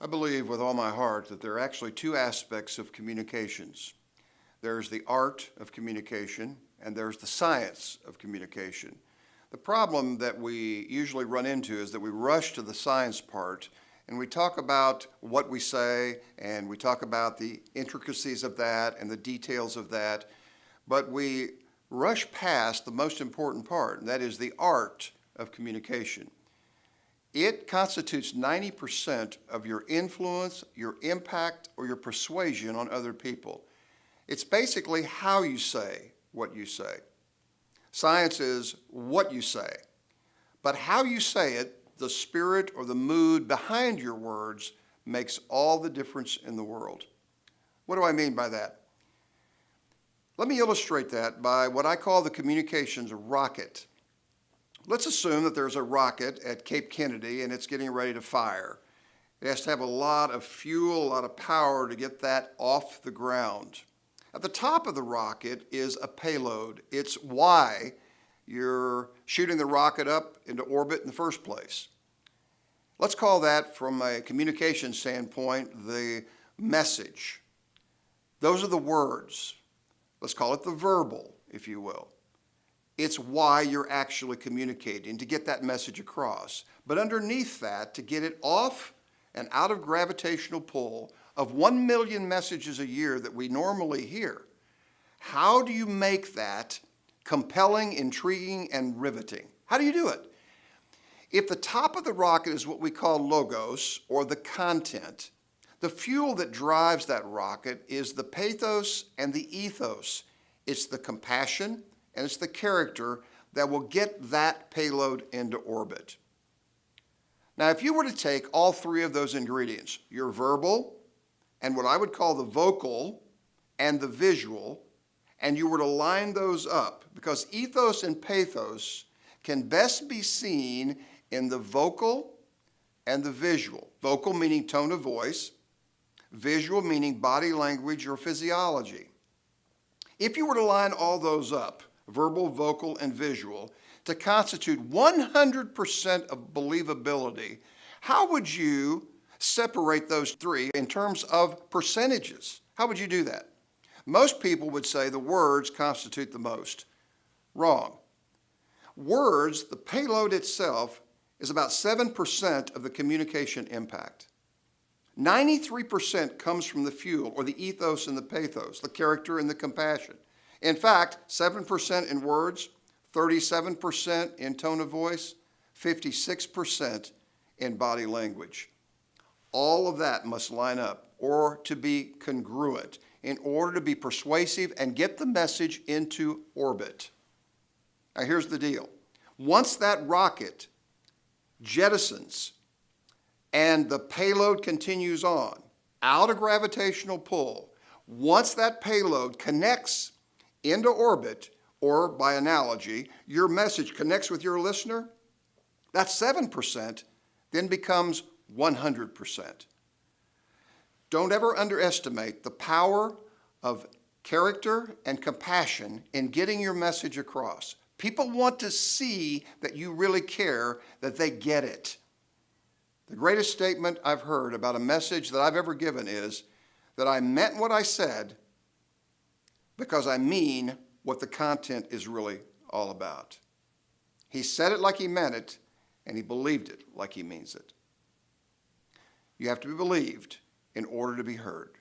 I believe with all my heart that there are actually two aspects of communications. There's the art of communication and there's the science of communication. The problem that we usually run into is that we rush to the science part and we talk about what we say and we talk about the intricacies of that and the details of that, but we rush past the most important part, and that is the art of communication. It constitutes 90% of your influence, your impact, or your persuasion on other people. It's basically how you say what you say. Science is what you say, but how you say it, the spirit or the mood behind your words, makes all the difference in the world. What do I mean by that? Let me illustrate that by what I call the communications rocket. Let's assume that there's a rocket at Cape Kennedy and it's getting ready to fire. It has to have a lot of fuel, a lot of power to get that off the ground. At the top of the rocket is a payload. It's why you're shooting the rocket up into orbit in the first place. Let's call that, from a communication standpoint, the message. Those are the words. Let's call it the verbal, if you will. It's why you're actually communicating, to get that message across. But underneath that, to get it off and out of gravitational pull of 1 million messages a year that we normally hear, how do you make that compelling, intriguing, and riveting? How do you do it? If the top of the rocket is what we call logos, or the content, the fuel that drives that rocket is the pathos and the ethos. It's the compassion and it's the character that will get that payload into orbit. Now, if you were to take all three of those ingredients, your verbal and what I would call the vocal and the visual, and you were to line those up, because ethos and pathos can best be seen in the vocal and the visual. Vocal meaning tone of voice, visual meaning body language or physiology. If you were to line all those up, verbal, vocal, and visual, to constitute 100% of believability, how would you separate those three in terms of percentages? How would you do that? Most people would say the words constitute the most. Wrong. Words, the payload itself, is about 7% of the communication impact. 93% comes from the fuel, or the ethos and the pathos, the character and the compassion. In fact, 7% in words, 37% in tone of voice, 56% in body language. All of that must line up, or to be congruent, in order to be persuasive and get the message into orbit. Now here's the deal. Once that rocket jettisons and the payload continues on, out of gravitational pull, once that payload connects into orbit, or by analogy, your message connects with your listener, that 7% then becomes 100%. Don't ever underestimate the power of character and compassion in getting your message across. People want to see that you really care, that they get it. The greatest statement I've heard about a message that I've ever given is that I meant what I said because I mean what the content is really all about. He said it like he meant it, and he believed it like he means it. You have to be believed in order to be heard.